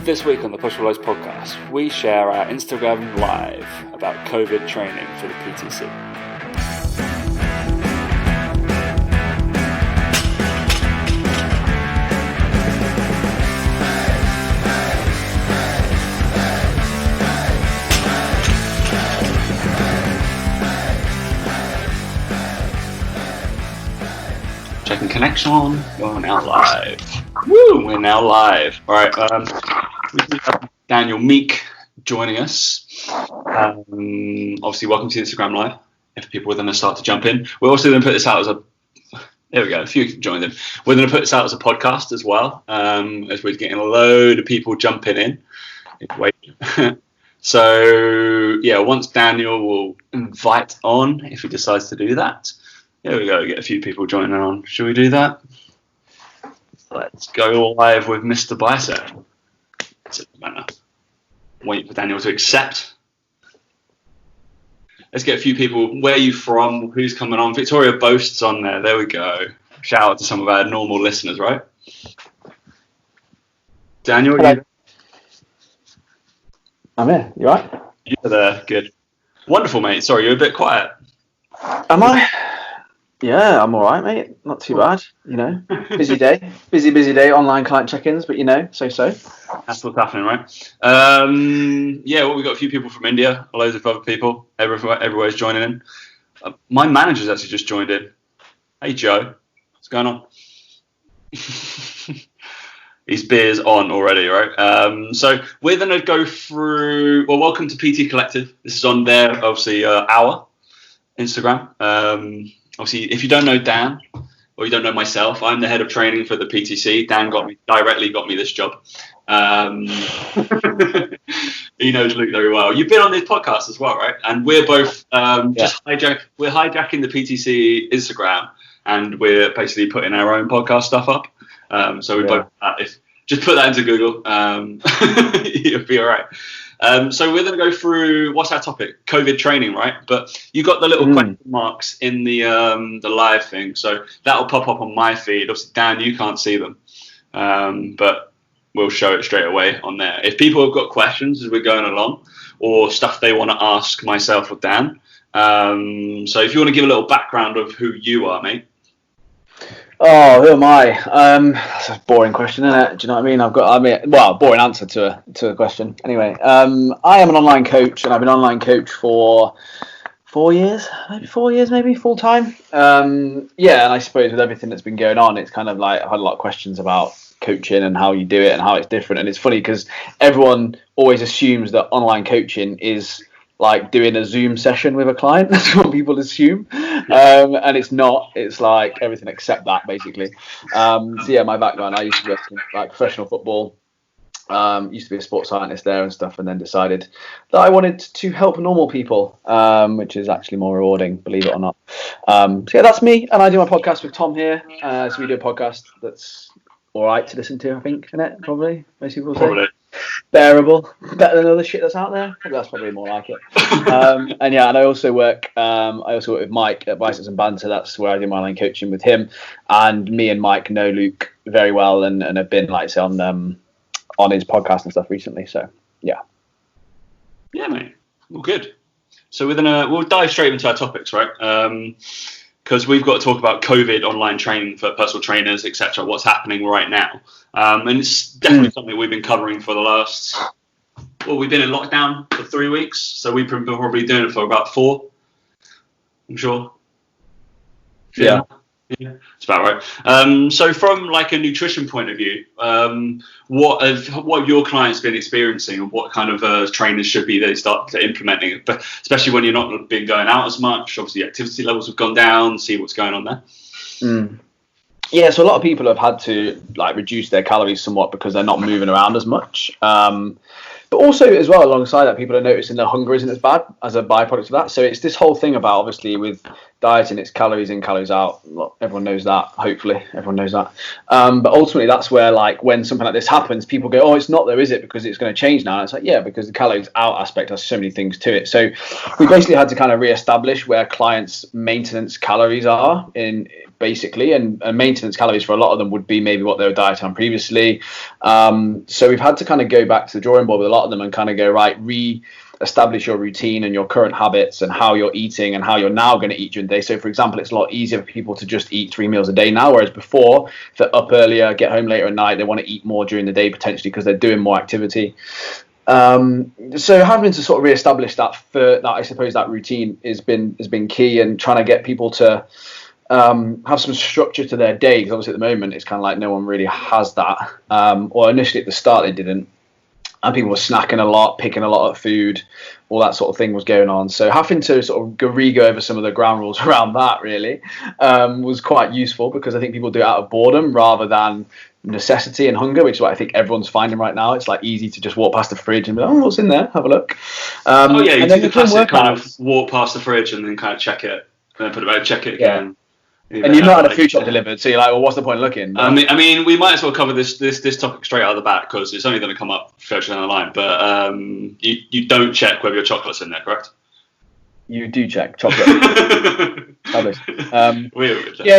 This week on the Push for Loads podcast, we share our Instagram live about COVID training for the PTC. Checking connection, going out live. Woo! We're now live. All right. We have Daniel Meek joining us. Obviously, welcome to Instagram Live. If people are going to start to jump in, we're also going to put this out as a. There we go. A few joined in. We're going to put this out as a podcast as well, as we're getting a load of people jumping in. Wait. So yeah, once Daniel will invite on, if he decides to do that. There we go. Get a few people joining on. Should we do that? Let's go live with Mr. Bicep. Wait for Daniel to accept. Let's get a few people. Where are you from? Who's coming on? Victoria Boast's on there. There we go. Shout out to some of our normal listeners, right? Daniel, hello. I'm here. You right? You're there. Good. Wonderful, mate. Sorry, you're a bit quiet. Am I? Yeah, I'm all right, mate. Not too bad, you know. Busy day. Busy day. Online client check-ins, but you know, so. That's what's happening, right? Yeah, well, we've got a few people from India, loads of other people. Everywhere's joining in. My manager's actually just joined in. Hey, Joe. What's going on? His beer's on already, right? So we're going to go through... Well, welcome to PT Collective. This is on there, obviously, our Instagram. Obviously, if you don't know Dan, or you don't know myself, I'm the head of training for the PTC. Dan directly got me this job. He knows Luke very well. You've been on this podcast as well, right? And we're both we're hijacking the PTC Instagram, and we're basically putting our own podcast stuff up. So we both just put that into Google. You'll be all right. So we're going to go through, what's our topic? COVID training, right? But you got the little question marks in the live thing, so that'll pop up on my feed. Obviously, Dan, you can't see them, but we'll show it straight away on there. If people have got questions as we're going along, or stuff they want to ask myself or Dan, so if you want to give a little background of who you are, mate. Oh, who am I? That's a boring question, isn't it? Do you know what I mean? Boring answer to a question. Anyway, I am an online coach, and I've been an online coach for 4 years, maybe full time. And I suppose with everything that's been going on, it's kind of like I've had a lot of questions about coaching and how you do it and how it's different. And it's funny because everyone always assumes that online coaching is like doing a Zoom session with a client. That's what people assume. And it's not. It's like everything except that, basically. My background, I used to work in like professional football. Used to be a sports scientist there and stuff, and then decided that I wanted to help normal people, which is actually more rewarding, believe it or not. That's me, and I do my podcast with Tom here. So we do a podcast that's all right to listen to, I think, isn't it? Probably, most people say. Probably. Bearable, better than other shit that's out there. That's probably more like it. And I also work. With Mike at Biceps and Banter. That's where I do my online coaching with him. And me and Mike know Luke very well, and have been like say on his podcast and stuff recently. So yeah, mate. Well, good. So we'll dive straight into our topics, right? Because we've got to talk about COVID online training for personal trainers, etc. What's happening right now. And it's definitely something we've been covering for the last... Well, we've been in lockdown for 3 weeks, so we've been probably doing it for about 4, I'm sure. Yeah, it's about right. So from like a nutrition point of view, what have your clients been experiencing, and what kind of trainers should be they start to implementing it, but especially when you're not been going out as much? Obviously activity levels have gone down. See what's going on there. Yeah, so a lot of people have had to like reduce their calories somewhat because they're not moving around as much. But also as well, alongside that, people are noticing their hunger isn't as bad as a byproduct of that. So it's this whole thing about, obviously, with dieting, it's calories in, calories out. Well, everyone knows that. Hopefully, everyone knows that. But ultimately, that's where, like, when something like this happens, people go, oh, it's not there, is it? Because it's going to change now. And it's like, yeah, because the calories out aspect has so many things to it. So we basically had to kind of reestablish where clients' maintenance calories are in basically, and maintenance calories for a lot of them would be maybe what they were dieting on previously. So we've had to kind of go back to the drawing board with a lot of them and kind of go, right, establish your routine and your current habits and how you're eating and how you're now going to eat during the day. So, for example, it's a lot easier for people to just eat 3 meals a day now, whereas before, if they're up earlier, get home later at night, they want to eat more during the day potentially because they're doing more activity. So having to sort of reestablish I suppose that routine has been key, and trying to get people to have some structure to their day, because obviously at the moment it's kind of like no one really has that, or initially at the start they didn't. And people were snacking a lot, picking a lot of food, all that sort of thing was going on. So having to sort of go over some of the ground rules around that really was quite useful, because I think people do it out of boredom rather than necessity and hunger, which is what I think everyone's finding right now. It's like easy to just walk past the fridge and be like, oh, what's in there? Have a look. You do the classic kind of walk past the fridge and then kind of check it, and then put it back, check it again. And you've not had a food shop delivered, so you're like, well, what's the point of looking? I mean, we might as well cover this topic straight out of the bat, because it's only going to come up further down the line. But you don't check whether your chocolate's in there, correct? You do check chocolate. In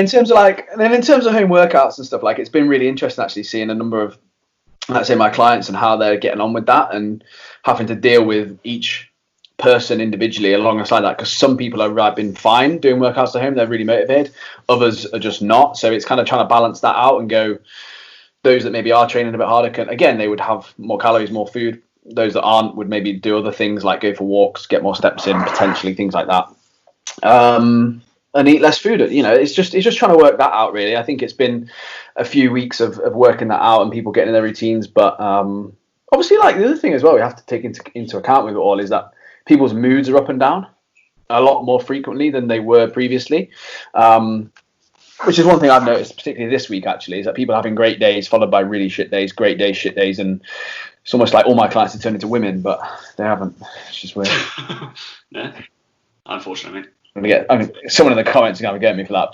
terms of home workouts and stuff, like, it's been really interesting actually seeing a number of, let's say, my clients and how they're getting on with that, and having to deal with each person individually alongside that, because some people have been fine doing workouts at home, they're really motivated, others are just not. So it's kind of trying to balance that out and go, those that maybe are training a bit harder they would have more calories, more food. Those that aren't would maybe do other things like go for walks, get more steps in, potentially things like that, and eat less food. It's just trying to work that out really. I think it's been a few weeks of working that out and people getting in their routines, but obviously, like, the other thing as well we have to take into account with it all is that people's moods are up and down a lot more frequently than they were previously, which is one thing I've noticed, particularly this week, actually, is that people are having great days followed by really shit days, great days, shit days, and it's almost like all my clients have turned into women, but they haven't. It's just weird. Yeah, unfortunately. Someone in the comments is going to get me for that,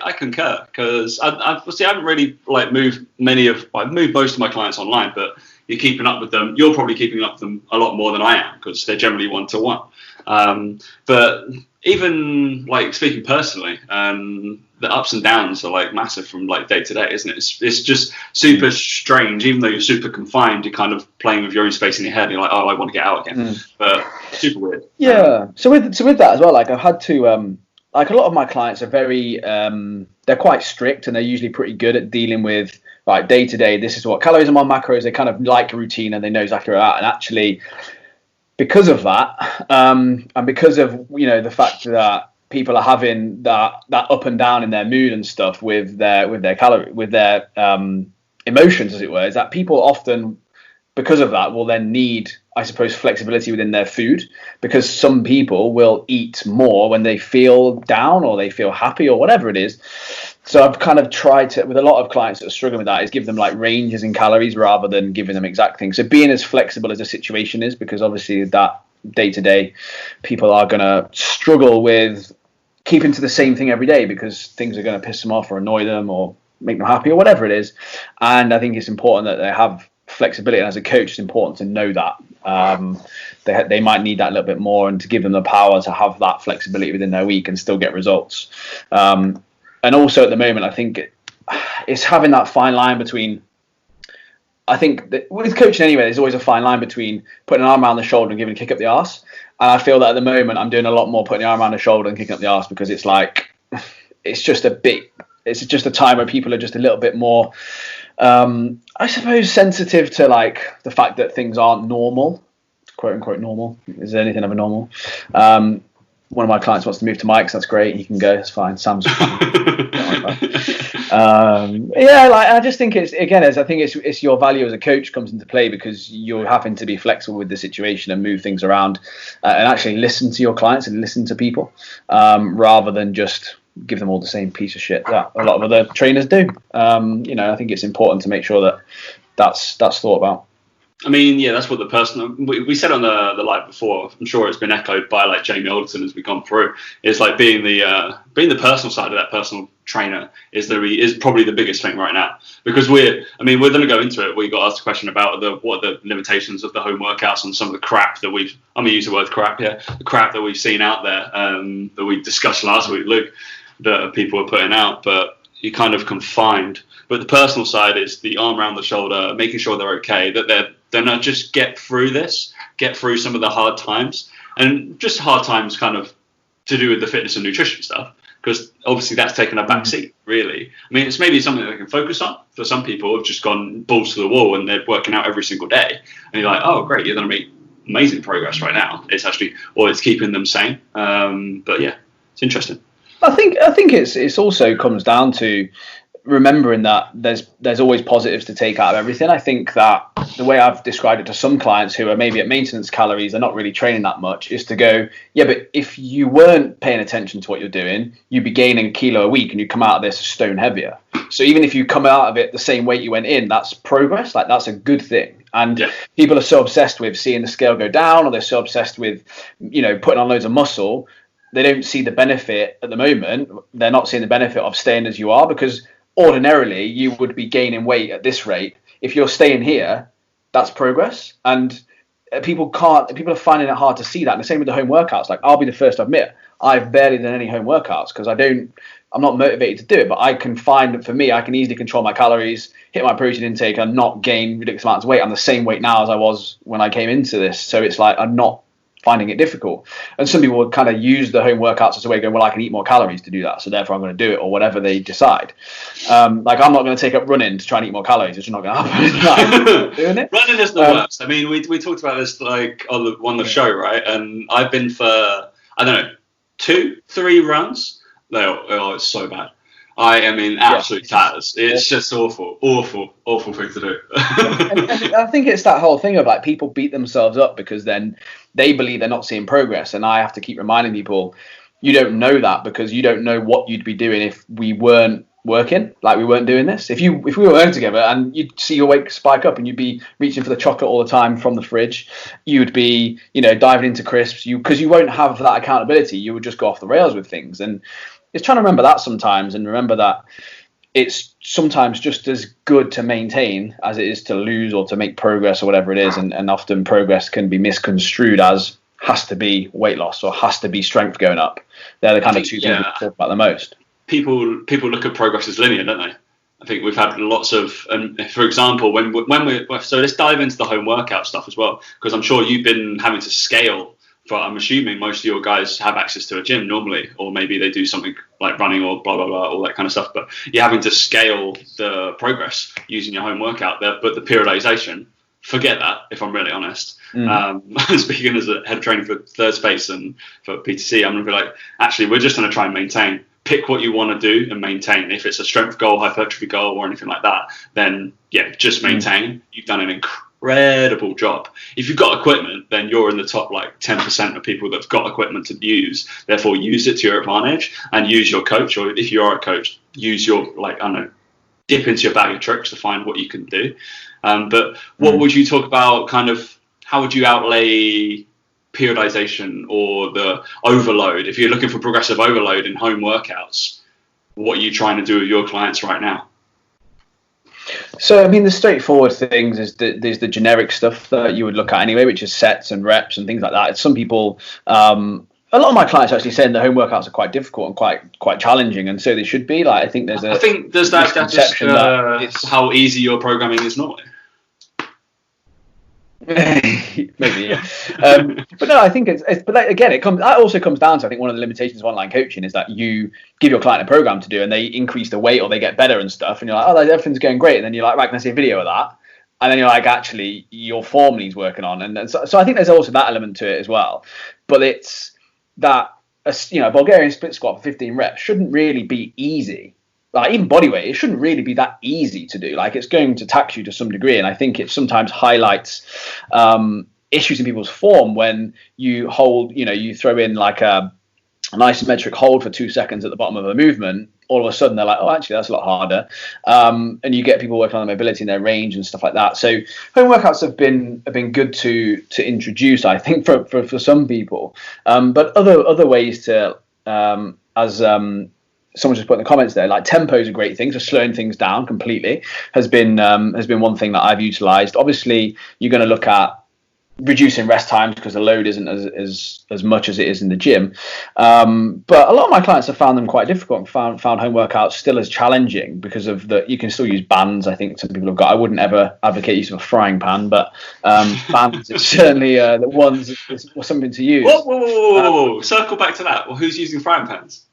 I concur, because I haven't really moved most of my clients online, but you're keeping up with them. You're probably keeping up with them a lot more than I am, because they're generally 1-to-1. But even speaking personally, the ups and downs are massive from day to day, isn't it? It's just super strange. Even though you're super confined, you're kind of playing with your own space in your head. And you're like, oh, I want to get out again. But super weird. Yeah. So with that as well, I've had to a lot of my clients are very they're quite strict, and they're usually pretty good at dealing with day to day. This is what calories are my macros. They kind of like a routine and they know exactly where they're at. And actually, because of that, and because of the fact that people are having that up and down in their mood and stuff with their emotions, as it were, is that people often, because of that, will then need, I suppose, flexibility within their food, because some people will eat more when they feel down or they feel happy or whatever it is. So I've kind of tried to, with a lot of clients that are struggling with that, is give them ranges in calories rather than giving them exact things. So being as flexible as the situation is, because obviously that day to day, people are going to struggle with keeping to the same thing every day, because things are going to piss them off or annoy them or make them happy or whatever it is. And I think it's important that they have flexibility. And as a coach, it's important to know that they might need that a little bit more, and to give them the power to have that flexibility within their week and still get results. And also at the moment, I think it's having that fine line between, I think that with coaching anyway, there's always a fine line between putting an arm around the shoulder and giving a kick up the arse. And I feel that at the moment I'm doing a lot more putting the arm around the shoulder and kicking up the arse, because it's just a time where people are just a little bit more, I suppose, sensitive to the fact that things aren't normal, quote unquote normal. Is there anything ever normal? One of my clients wants to move to Mike's. That's great. He can go. It's fine. Sam's fine. I just think it's your value as a coach comes into play, because you're having to be flexible with the situation and move things around, and actually listen to your clients and listen to people, rather than just give them all the same piece of shit that a lot of other trainers do. I think it's important to make sure that that's thought about. I mean, yeah, that's what the person we said on the live before. I'm sure it's been echoed by like Jamie Alderton as we've gone through. Is like being the personal side of that personal trainer is probably the biggest thing right now, because we're going to go into it. We got asked a question about what are the limitations of the home workouts and some of the crap that I'm gonna use the word crap here, the crap that we've seen out there, that we discussed last week, Luke, that people are putting out, but you're kind of confined. But the personal side is the arm around the shoulder, making sure they're okay, that they're not just get through some of the hard times, and just hard times kind of to do with the fitness and nutrition stuff, because obviously that's taken a back seat, really. I mean, it's maybe something that they can focus on. For some people who have just gone balls to the wall and they're working out every single day, and you're like, oh, great, you're going to make amazing progress right now. It's keeping them sane. But yeah, it's interesting. I think it's also comes down to remembering that there's always positives to take out of everything. I think that the way I've described it to some clients who are maybe at maintenance calories, they're not really training that much, is to go, yeah, but if you weren't paying attention to what you're doing, you'd be gaining a kilo a week and you come out of this a stone heavier. So even if you come out of it the same weight you went in, that's progress. Like, that's a good thing. And people are so obsessed with seeing the scale go down, or they're so obsessed with, putting on loads of muscle. They don't see the benefit at the moment. They're not seeing the benefit of staying as you are, because ordinarily you would be gaining weight at this rate. If you're staying here, that's progress. And people are finding it hard to see that. And the same with the home workouts. Like, I'll be the first to admit, I've barely done any home workouts because I'm not motivated to do it. But I can find that for me, I can easily control my calories, hit my protein intake, and not gain ridiculous amounts of weight. I'm the same weight now as I was when I came into this. So it's like, I'm not finding it difficult. And some people would kind of use the home workouts as a way of going, well, I can eat more calories to do that, so therefore I'm going to do it, or whatever they decide. Like, I'm not going to take up running to try and eat more calories. It's just not going to happen. Doing it. Running is the worst. I mean, we talked about this like on the show, right? And I've been for, I don't know, 2-3 runs. It's so bad. I am in absolute tatters. It's just awful thing to do. and I think it's that whole thing of like, people beat themselves up because then they believe they're not seeing progress. And I have to keep reminding people, you don't know that because you don't know what you'd be doing if we weren't working, like we weren't doing this. If we were working together and you'd see your weight spike up and you'd be reaching for the chocolate all the time from the fridge, you'd be, diving into crisps, because you won't have that accountability. You would just go off the rails with things. And it's trying to remember that sometimes, and remember that it's sometimes just as good to maintain as it is to lose or to make progress or whatever it is. And often progress can be misconstrued as has to be weight loss or has to be strength going up. They're the kind of two things we talk about the most. People look at progress as linear, don't they? I think we've had lots of, for example, when so let's dive into the home workout stuff as well, because I'm sure you've been having to scale. I'm assuming most of your guys have access to a gym normally, or maybe they do something like running or blah, blah, blah, all that kind of stuff. But you're having to scale the progress using your home workout there. But the periodization, forget that, if I'm really honest. Speaking as a head of training for Third Space and for PTC, I'm going to be like, actually, we're just going to try and maintain. Pick what you want to do and maintain. If it's a strength goal, hypertrophy goal, or anything like that, then just maintain. You've done an incredible job. If you've got equipment, then you're in the top 10% of people that've got equipment to use. Therefore, use it to your advantage and use your coach, or if you are a coach, use your dip into your bag of tricks to find what you can do. But what would you talk about? Kind of, how would you outlay periodization or the overload? If you're looking for progressive overload in home workouts, what are you trying to do with your clients right now? So, I mean, the straightforward things is there's the generic stuff that you would look at anyway, which is sets and reps and things like that. Some people, a lot of my clients actually saying the home workouts are quite difficult and quite challenging, and so they should be. I think there's that conception that it's how easy your programming is normally. Maybe, yeah. But no, I think it also comes down to, I think one of the limitations of online coaching is that you give your client a program to do and they increase the weight or they get better and stuff, and you're like, oh, everything's going great, and then you're like, right, can I see a video of that? And then you're like, actually, your form needs working on, and so I think there's also that element to it as well. But it's that Bulgarian split squat for 15 reps shouldn't really be easy. Like, even body weight, it shouldn't really be that easy to do. Like, it's going to tax you to some degree. And I think it sometimes highlights issues in people's form when you hold, you throw in like a an isometric hold for 2 seconds at the bottom of a movement, all of a sudden they're like, oh, actually, that's a lot harder. And you get people working on their mobility and their range and stuff like that. So home workouts have been good to introduce, I think, for some people. But other ways to, as someone just put in the comments there, like tempo is a great thing. So slowing things down completely has been one thing that I've utilized. Obviously, you're going to look at reducing rest times because the load isn't as much as it is in the gym. But a lot of my clients have found them quite difficult and found home workouts still as challenging because of you can still use bands. I think some people have got. I wouldn't ever advocate use of a frying pan, but bands is certainly the ones is something to use. Whoa. Circle back to that. Well, who's using frying pans?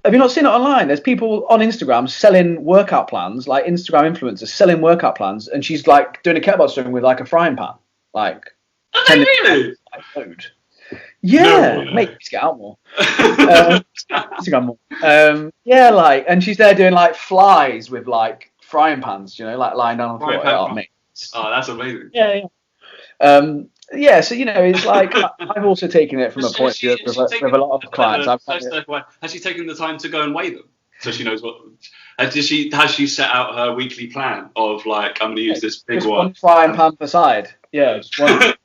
Have you not seen it online? There's people on Instagram selling workout plans, like Instagram influencers selling workout plans, and she's like doing a kettlebell swing with like a frying pan. Like, are they really? Food. Yeah, no, mate, just get out more. Instagram more. Yeah, like, and she's there doing like flies with like frying pans, you know, like lying down on the floor. Oh, that's amazing. Yeah. Yeah, so it's like I've also taken it from a point of view with a lot of clients. Has she taken the time to go and weigh them so she knows what? Has she set out her weekly plan of like, I'm going to use this big one frying pan per side? Yeah, just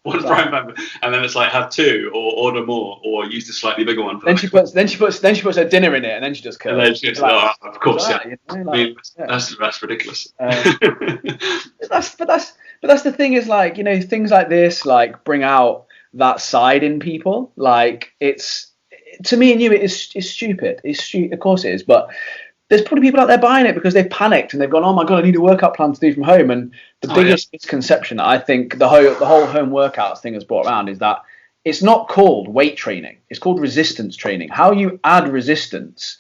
one frying pan, and then it's like have two or order more or use the slightly bigger one. Then she puts her dinner in it, and then she just curls. Of course, yeah. I mean, that's ridiculous. But that's the thing is like things like this like bring out that side in people. Like it's to me and you, it's stupid. It's stupid, of course it is, but there's probably people out there buying it because they've panicked and they've gone, oh my God, I need a workout plan to do from home. And the biggest misconception that I think the whole home workouts thing has brought around is that it's not called weight training. It's called resistance training. How you add resistance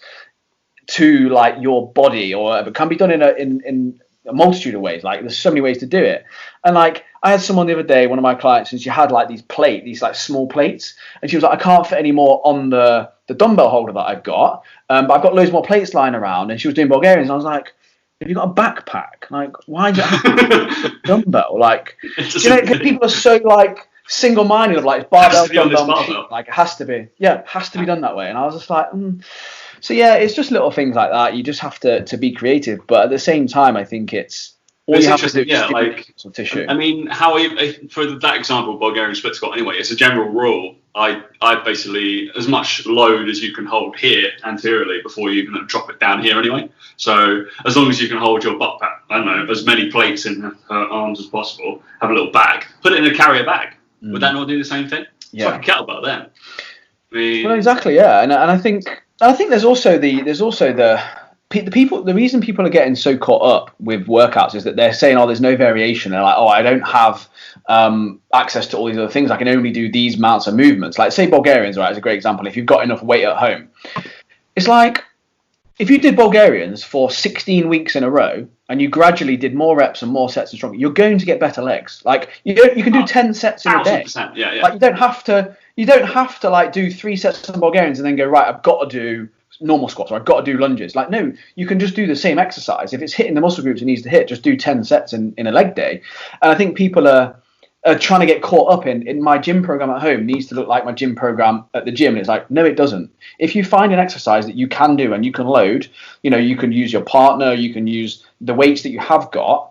to like your body or whatever can be done in a multitude of ways. Like there's so many ways to do it. And like I had someone the other day, one of my clients, and she had like these like small plates, and she was like, I can't fit any more on the dumbbell holder that I've got, but I've got loads more plates lying around. And she was doing Bulgarians, and I was like, have you got a backpack? Like, why do you have a dumbbell? Like, because people are so like single-minded of like barbell, dumbbell, like it has to be, it has to be done that way. And I was just like, So yeah, it's just little things like that. You just have to be creative, but at the same time, I think it's all you have to do. Yeah, like tissue. I mean, for that example, Bulgarian split squat. Anyway, it's a general rule. I basically as much load as you can hold here anteriorly before you can drop it down here anyway. So as long as you can hold your butt back, I don't know, as many plates in her arms as possible. Have a little bag. Put it in a carrier bag. Would that not do the same thing? Yeah. It's like a kettlebell then. I mean, well, exactly. Yeah, and I think there's also the reason people are getting so caught up with workouts is that they're saying, oh, there's no variation. They're like, oh, I don't have access to all these other things. I can only do these amounts of movements. Like say Bulgarians, right, is a great example. If you've got enough weight at home, it's like if you did Bulgarians for 16 weeks in a row and you gradually did more reps and more sets and stronger, you're going to get better legs. Like you can do 10 sets in a day. Yeah. Like you don't have to like do 3 sets of Bulgarians and then go, right, I've got to do normal squats or I've got to do lunges. Like, no, you can just do the same exercise. If it's hitting the muscle groups it needs to hit, just do 10 sets in a leg day. And I think people are trying to get caught up in my gym program at home needs to look like my gym program at the gym. And it's like, no, it doesn't. If you find an exercise that you can do and you can load, you can use your partner, you can use the weights that you have got,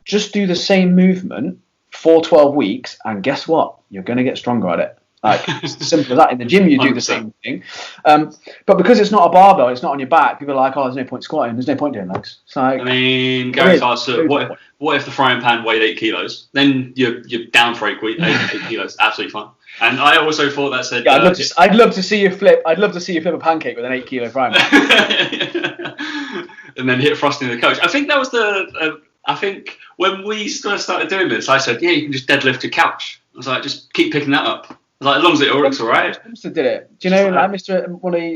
just do the same movement for 12 weeks. And guess what? You're going to get stronger at it. Like it's as simple as that. In the gym, you do the same thing, but because it's not a barbell, it's not on your back. People are like, "Oh, there's no point squatting. There's no point doing legs." It's like, I mean, Gary's asked, what if the frying pan weighed 8 kilos? Then you're down for 8 kilos. Absolutely fine. And I also thought that said, I'd love to see you flip. I'd love to see you flip a pancake with an 8 kilo frying pan, and then hit frosting the coach. I think that was I think when we first started doing this, I said, "Yeah, you can just deadlift your couch." I was like, "Just keep picking that up." Like, as long as it works, all right. Mr. did it. Do you know, like Mr.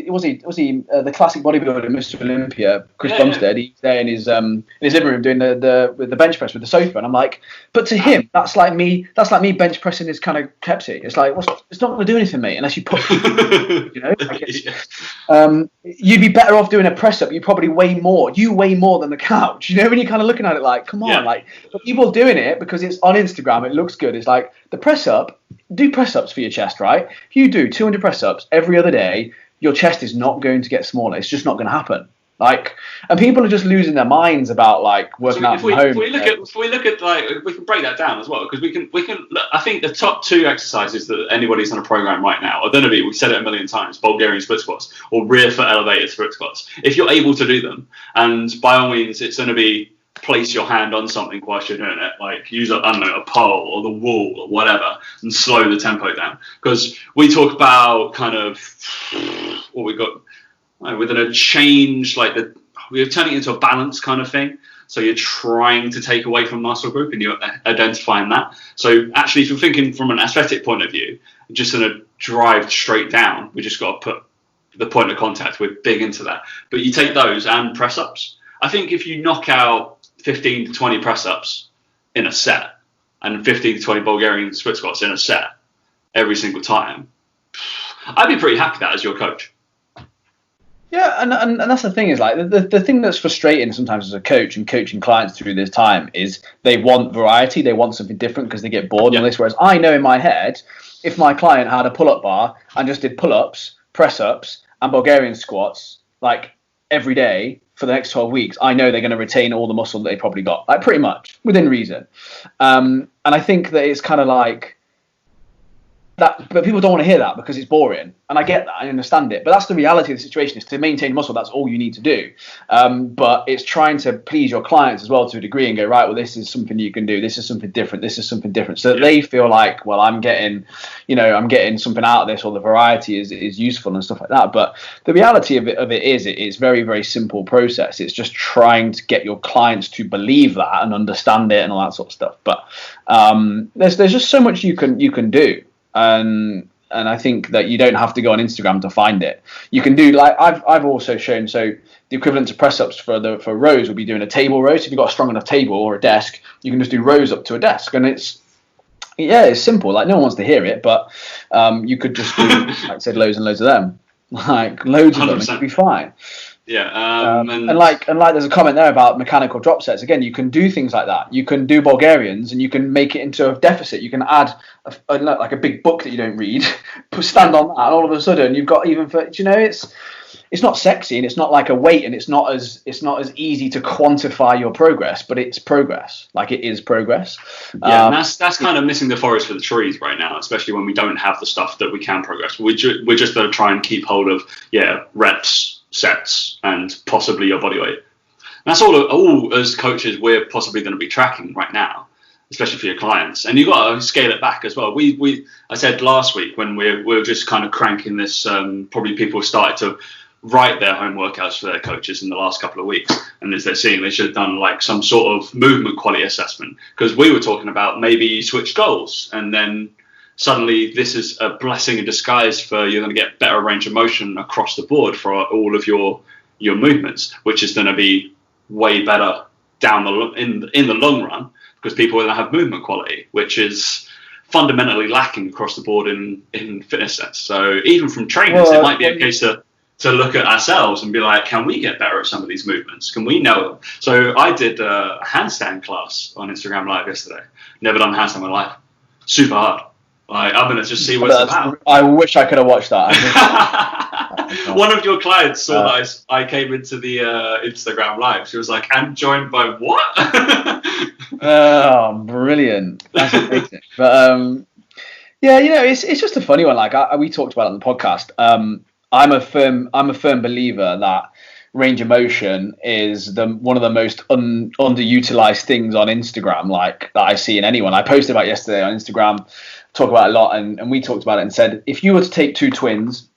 Was he the classic bodybuilder, Mr. Olympia, Chris Bumstead? He's there in his living room doing the bench press with the sofa, and I'm like, but to him, that's like me bench pressing his kind of Pepsi. It's like, it's not going to do anything, mate, unless you put, you'd be better off doing a press up. You probably weigh more. You weigh more than the couch. You know, when you're kind of looking at it, like, come on, like, but people doing it because it's on Instagram, it looks good. It's like the press up. Do press ups for your chest, right? If you do 200 press ups every other day, your chest is not going to get smaller. It's just not going to happen. Like, and people are just losing their minds about like working out from home. If we look at like, we can break that down as well, because we can. Look, I think the top 2 exercises that anybody's on a program right now are going to be, we said it a million times, Bulgarian split squats or rear foot elevated split squats. If you're able to do them, and by all means, it's going to be place your hand on something whilst you're doing it, like use a pole or the wall or whatever, and slow the tempo down. Because we talk about kind of what we got. We're going to change, we're turning it into a balance kind of thing. So you're trying to take away from muscle group and you're identifying that. So actually, if you're thinking from an aesthetic point of view, just going to drive straight down, we just got to put the point of contact. We're big into that. But you take those and press ups. I think if you knock out 15 to 20 press ups in a set and 15 to 20 Bulgarian split squats in a set every single time, I'd be pretty happy with that as your coach. Yeah, and that's the thing, is like the thing that's frustrating sometimes as a coach and coaching clients through this time is they want variety, they want something different because they get bored of this. Whereas I know in my head, if my client had a pull-up bar and just did pull-ups, press-ups, and Bulgarian squats like every day for the next 12 weeks, I know they're going to retain all the muscle that they probably got, like pretty much within reason. And I think that it's kind of like that, but people don't want to hear that because it's boring, and I get that, I understand it, but that's the reality of the situation. Is to maintain muscle, that's all you need to do, but it's trying to please your clients as well to a degree and go, right, well, this is something you can do, this is something different, so that they feel like, well, I'm getting something out of this, or the variety is useful and stuff like that. But the reality of it is it's very, very simple process. It's just trying to get your clients to believe that and understand it and all that sort of stuff. But there's just so much you can do. And I think that you don't have to go on Instagram to find it. You can do, like I've also shown, so the equivalent to press ups for rows would be doing a table row. So if you've got a strong enough table or a desk, you can just do rows up to a desk, and it's simple. Like, no one wants to hear it, but you could just do, like I said, loads and loads of them, like loads of 100%. Them, it would be fine. Yeah, and there's a comment there about mechanical drop sets. Again, you can do things like that. You can do Bulgarians, and you can make it into a deficit. You can add like a big book that you don't read, stand on that, and all of a sudden you've got, even for, it's not sexy, and it's not like a weight, and it's not as easy to quantify your progress, but it's progress. Like, it is progress. Yeah, and that's kind of missing the forest for the trees right now, especially when we don't have the stuff that we can progress. We're just going to try and keep hold of reps, sets, and possibly your body weight. And that's all as coaches we're possibly going to be tracking right now, especially for your clients. And you've got to scale it back as well. I said last week when we were just kind of cranking this, probably people started to write their home workouts for their coaches in the last couple of weeks, and as they're seeing, they should have done like some sort of movement quality assessment, because we were talking about maybe you switch goals, and then suddenly this is a blessing in disguise for you're going to get better range of motion across the board for all of your movements, which is going to be way better in the long run, because people are going to have movement quality, which is fundamentally lacking across the board in fitness sense. So even from trainers, it might be a case to look at ourselves and be like, can we get better at some of these movements? Can we know them? So I did a handstand class on Instagram Live yesterday. Never done a handstand in my life. Super hard. Like, I'm going to just see what it's about. I wish I could have watched that. One of your clients saw that I came into the Instagram Live. She was like, I'm joined by what? Oh, brilliant. That's amazing. But it's just a funny one. Like, we talked about it on the podcast. I'm a firm believer that range of motion is one of the most underutilized things on Instagram, like that I see in anyone. I posted about yesterday on Instagram, talk about it a lot, and we talked about it and said, if you were to take two twins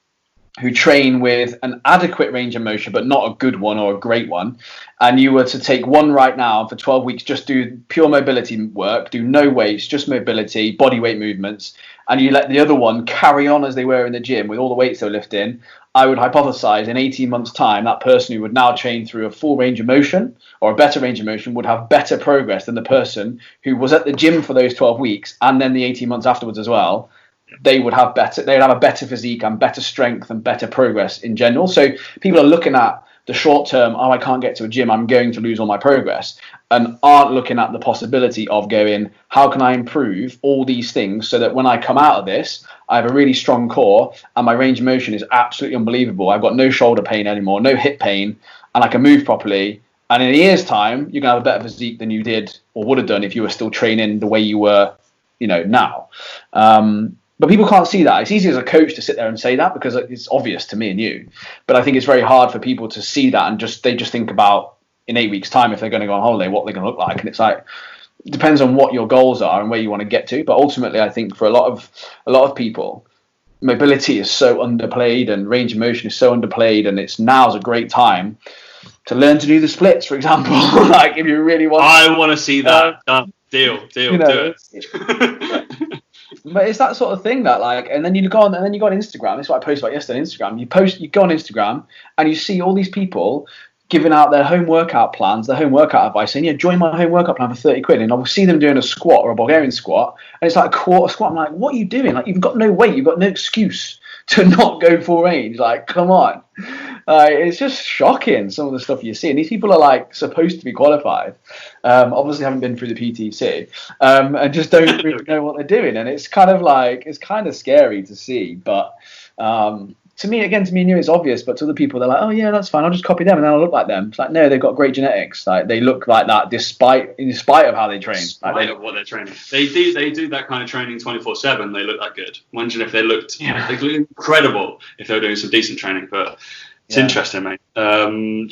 who train with an adequate range of motion, but not a good one or a great one, and you were to take one right now and for 12 weeks, just do pure mobility work, do no weights, just mobility, body weight movements, and you let the other one carry on as they were in the gym with all the weights they were lifting, I would hypothesize in 18 months' time, that person who would now train through a full range of motion or a better range of motion would have better progress than the person who was at the gym for those 12 weeks and then the 18 months afterwards as well. They'd have a better physique and better strength and better progress in general. So people are looking at the short term, I can't get to a gym, I'm going to lose all my progress, and aren't looking at the possibility of going, how can I improve all these things so that when I come out of this, I have a really strong core, and my range of motion is absolutely unbelievable. I've got no shoulder pain anymore, no hip pain, and I can move properly. And in a year's time, you're going to have a better physique than you did or would have done if you were still training the way you were, now. But people can't see that. It's easy as a coach to sit there and say that because it's obvious to me and you. But I think it's very hard for people to see that, and they just think about in 8 weeks' time, if they're going to go on holiday, what they're going to look like. And it's like, it depends on what your goals are and where you want to get to. But ultimately, I think for a lot of people, mobility is so underplayed and range of motion is so underplayed, and now's a great time to learn to do the splits, for example. Like if you really want, I want to see that. Deal, do it. But it's that sort of thing that and then you go on Instagram. This is what I posted about yesterday on Instagram. You go on Instagram and you see all these people giving out their home workout plans, their home workout advice, saying, yeah, join my home workout plan for 30 quid. And I'll see them doing a squat or a Bulgarian squat, and it's like a quarter squat. I'm like, what are you doing? Like, you've got no weight, you've got no excuse to not go full range. Like, come on. It's just shocking, some of the stuff you see. And these people are supposed to be qualified, obviously haven't been through the PTC, and just don't really know what they're doing. And it's kind of scary to see. But to me and you, it's obvious. But to other people, they're like, oh yeah, that's fine, I'll just copy them and then I'll look like them. It's like, no, they've got great genetics. Like, they look like that in spite of how they train. Of what they're training. They do that kind of training 24/7. They look that good. Imagine if they looked incredible if they were doing some decent training. But it's interesting, mate. I mean,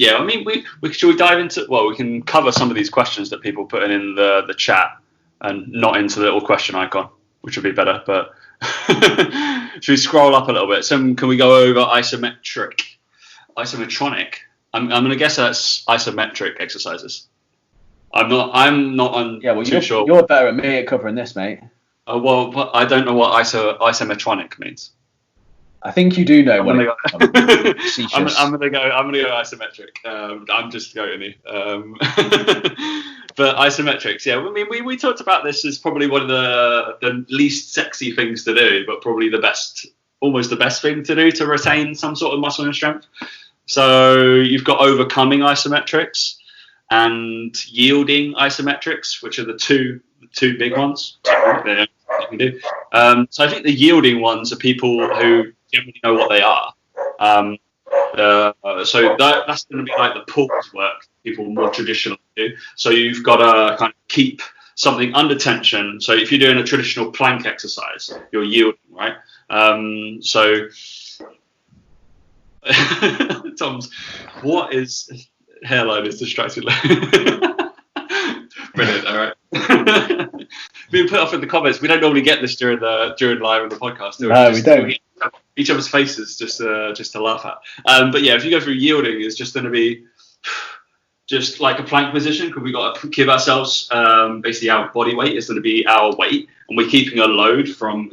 should we dive into? Well, we can cover some of these questions that people put in the chat, and not into the little question icon, which would be better. But should we scroll up a little bit? Can we go over isometronic? I'm going to guess that's isometric exercises. I'm not too sure. You're better at me at covering this, mate. Well, I don't know what isometronic means. I think you do know. I'm gonna go isometric. I'm just going to. But isometrics, yeah. I mean, we talked about this as probably one of the least sexy things to do, but probably almost the best thing to do to retain some sort of muscle and strength. So you've got overcoming isometrics and yielding isometrics, which are the two big ones you can do. So I think the yielding ones are people who generally know what they are. So that's going to be like the pause work people more traditionally do. So you've got to kind of keep something under tension. So if you're doing a traditional plank exercise, you're yielding, right? So Tom's, what is hairline is distracted? Brilliant. All right. Being put off in the comments. We don't normally get this during live on the podcast. No, we don't. Each other's faces just to laugh at. But yeah, if you go through yielding, it's just going to be just like a plank position, because we got to give ourselves basically our body weight is going to be our weight, and we're keeping a load from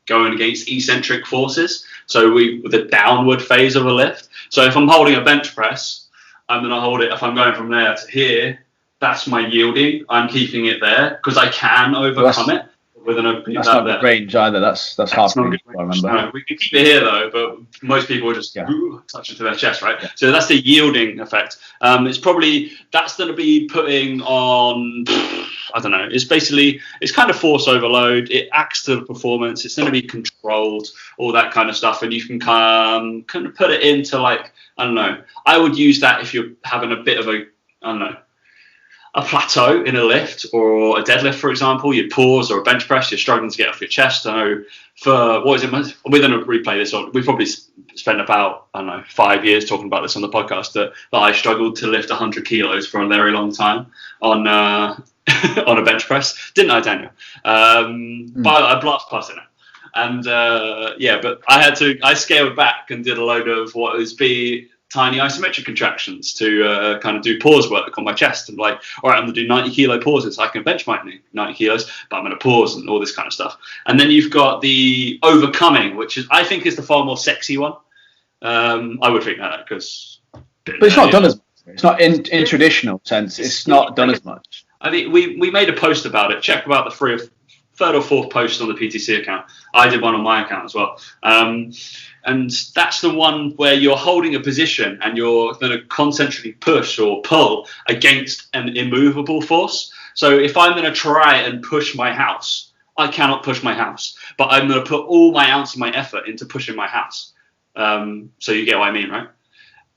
going against eccentric forces. So with the downward phase of a lift. So if I'm holding a bench press, I'm going to hold it. If I'm going from there to here, that's my yielding. I'm keeping it there because I can overcome it. That's not good range either. That's half range, I remember. No, we can keep it here though, but most people just touch it to their chest, right? Yeah. So that's the yielding effect. It's probably that's going to be putting on. I don't know. It's kind of force overload. It acts to the performance. It's going to be controlled, all that kind of stuff, and you can kind of put it into I don't know. I would use that if you're having a bit of a plateau in a lift or a deadlift, for example. You'd pause, or a bench press, you're struggling to get off your chest. I know we're going to replay this on. We probably spent about 5 years talking about this on the podcast that I struggled to lift 100 kilos for a very long time on on a bench press, didn't I, Daniel? But I blast past it now. And but I scaled back and did a load of what is tiny isometric contractions to kind of do pause work on my chest, and all right, I'm going to do 90 kilo pauses. I can bench my 90 kilos, but I'm going to pause and all this kind of stuff. And then you've got the overcoming, which I think is the far more sexy one. I would think that but it's not done as much. It's not in traditional sense. It's not done as much. I think we made a post about it. Check about the third or fourth post on the PTC account. I did one on my account as well. And that's the one where you're holding a position and you're going to concentrically push or pull against an immovable force. So if I'm going to try and push my house I cannot push my house, but I'm going to put all my ounce of my effort into pushing my house. So you get what I mean, right?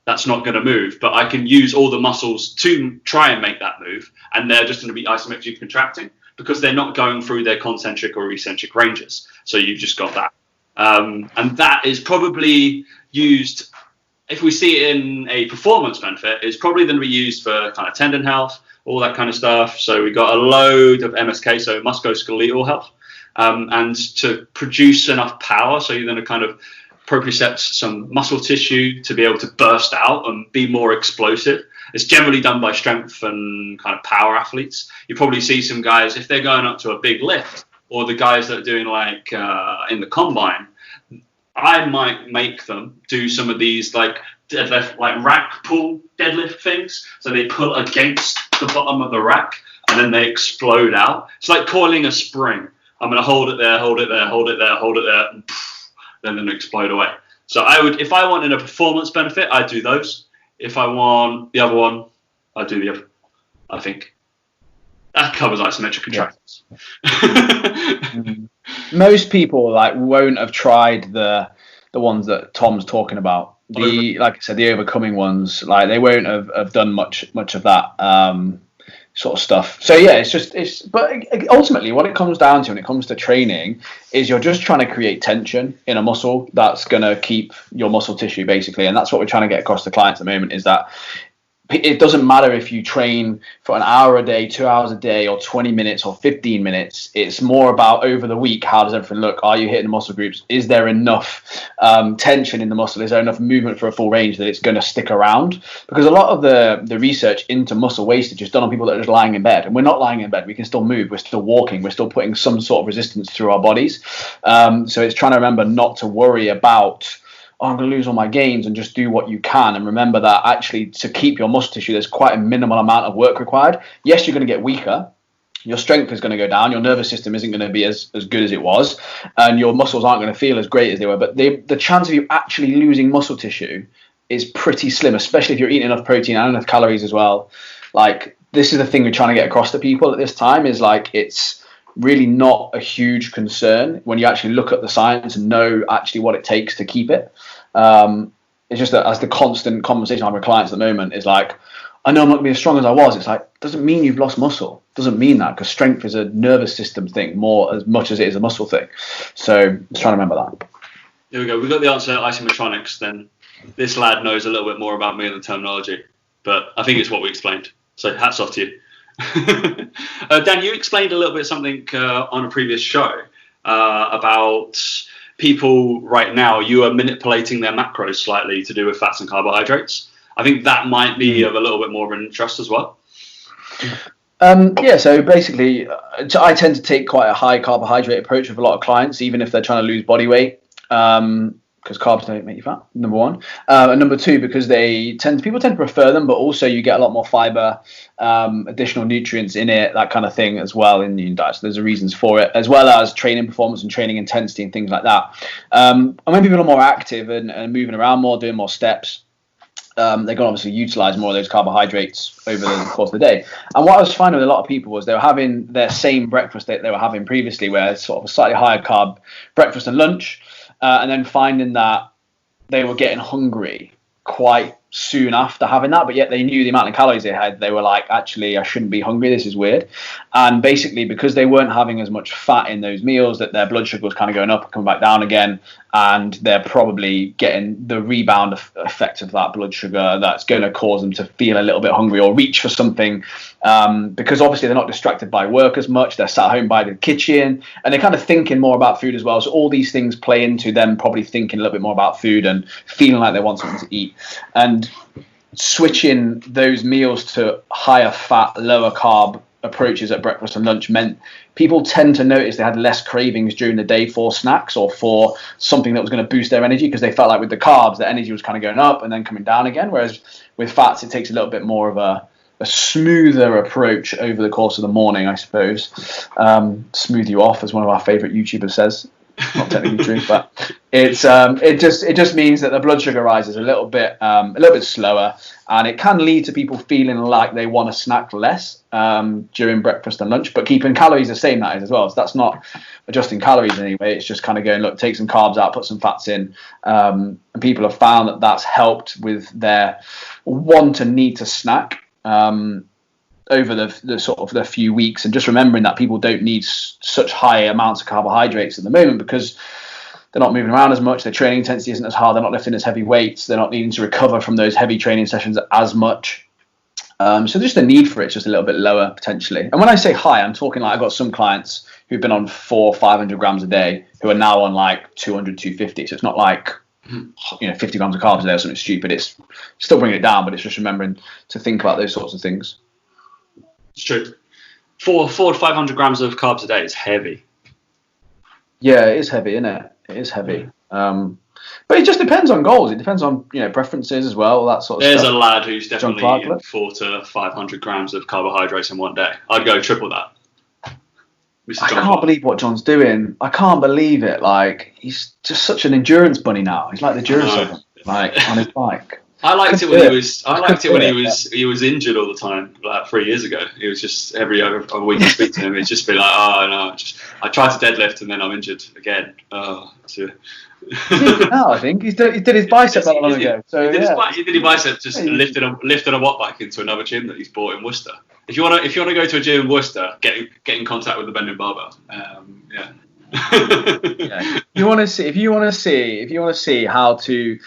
That's not going to move, but I can use all the muscles to try and make that move, and they're just going to be isometrically contracting because they're not going through their concentric or eccentric ranges. So you've just got that. And that is probably used, if we see it in a performance benefit, it's probably going to be used for kind of tendon health, all that kind of stuff. So we got a load of MSK, so musculoskeletal health, and to produce enough power, so you're going to kind of propriocept some muscle tissue to be able to burst out and be more explosive. It's generally done by strength and kind of power athletes. You probably see some guys, if they're going up to a big lift, or the guys that are doing like in the combine, I might make them do some of these like deadlift, like rack pull deadlift things. So they pull against the bottom of the rack and then they explode out. It's like coiling a spring. I'm going to hold it there, hold it there, hold it there, hold it there, and then explode away. So I would, if I wanted a performance benefit, I'd do those. If I want the other one, I'd do the other. I think that covers isometric contractions. Yeah. Most people like won't have tried the ones that Tom's talking about. Like I said, the overcoming ones, like they won't have done much of that sort of stuff. So yeah, but ultimately what it comes down to when it comes to training is you're just trying to create tension in a muscle that's going to keep your muscle tissue basically. And that's what we're trying to get across to clients at the moment, is that it doesn't matter if you train for an hour a day, 2 hours a day, or 20 minutes or 15 minutes. It's more about over the week, how does everything look? Are you hitting the muscle groups? Is there enough tension in the muscle? Is there enough movement for a full range that it's going to stick around? Because a lot of the research into muscle wastage is done on people that are just lying in bed. And we're not lying in bed. We can still move. We're still walking. We're still putting some sort of resistance through our bodies. So it's trying to remember not to worry about, I'm going to lose all my gains, and just do what you can. And remember that actually to keep your muscle tissue, there's quite a minimal amount of work required. Yes, you're going to get weaker. Your strength is going to go down. Your nervous system isn't going to be as good as it was. And your muscles aren't going to feel as great as they were. But the chance of you actually losing muscle tissue is pretty slim, especially if you're eating enough protein and enough calories as well. Like, this is the thing we're trying to get across to people at this time, is like, it's really not a huge concern when you actually look at the science and know actually what it takes to keep it. It's just that as the constant conversation I have with clients at the moment is like, I know I'm not going to be as strong as I was. It's like, doesn't mean you've lost muscle. Doesn't mean that, because strength is a nervous system thing more as much as it is a muscle thing. So just trying to remember that. There we go. We got the answer, isometronics. Then this lad knows a little bit more about me and the terminology, but I think it's what we explained. So hats off to you. Dan, you explained a little bit something on a previous show about people right now. You are manipulating their macros slightly to do with fats and carbohydrates. I think that might be of a little bit more of an interest as well. Yeah, so basically, I tend to take quite a high carbohydrate approach with a lot of clients, even if they're trying to lose body weight, because carbs don't make you fat, number one. And number two, because people tend to prefer them, but also you get a lot more fiber, additional nutrients in it, that kind of thing as well in your diet. So there's reasons for it, as well as training performance and training intensity and things like that. And when people are more active and moving around more, doing more steps, they're going to obviously utilize more of those carbohydrates over the course of the day. And what I was finding with a lot of people was they were having their same breakfast that they were having previously, where it's sort of a slightly higher carb breakfast and lunch, and then finding that they were getting hungry quite soon after having that, but yet they knew the amount of calories they had. They were like, actually, I shouldn't be hungry. This is weird. And basically, because they weren't having as much fat in those meals, that their blood sugar was kind of going up and coming back down again. And they're probably getting the rebound effect of that blood sugar that's going to cause them to feel a little bit hungry or reach for something, because obviously they're not distracted by work as much. They're sat home by the kitchen and they're kind of thinking more about food as well. So all these things play into them probably thinking a little bit more about food and feeling like they want something to eat. And switching those meals to higher fat, lower carb approaches at breakfast and lunch meant people tend to notice they had less cravings during the day for snacks or for something that was going to boost their energy, because they felt like with the carbs, their energy was kind of going up and then coming down again. Whereas with fats, it takes a little bit more of a smoother approach over the course of the morning, I suppose. Smooth you off, as one of our favorite YouTubers says. Not technically true, but it just means that the blood sugar rise is a little bit slower, and it can lead to people feeling like they want to snack less during breakfast and lunch, but keeping calories the same, that is, as well. So that's not adjusting calories anyway. It's just kind of going, look, take some carbs out, put some fats in, and people have found that that's helped with their want and need to snack over the sort of the few weeks. And just remembering that people don't need such high amounts of carbohydrates at the moment because they're not moving around as much, their training intensity isn't as hard, they're not lifting as heavy weights, they're not needing to recover from those heavy training sessions as much. So just the need for it's just a little bit lower potentially. And when I say high, I'm talking like I've got some clients who've been on 400-500 grams a day who are now on like 200-250. So it's not like 50 grams of carbs a day or something stupid. It's still bringing it down, but it's just remembering to think about those sorts of things. It's true. 400 to 500 grams of carbs a day is heavy. Yeah, it is heavy, isn't it? It is heavy. But it just depends on goals. It depends on preferences as well, that sort of There's stuff. A lad who's definitely eating 400 to 500 grams of carbohydrates in one day. I'd go triple that. I can't believe what John's doing. I can't believe it. Like, he's just such an endurance bunny now. He's like the Duracell, like on his bike. I liked it when he was injured all the time, like 3 years ago. He was just every other week I speak to him, he'd just be like, "Oh no, I tried to deadlift and then I'm injured again." Oh, so. I think he did his bicep not long ago. So he did his bicep just lifting a watt bike into another gym that he's bought in Worcester. If you want to go to a gym in Worcester, get in contact with the bending barbell. Yeah. If you want to see how to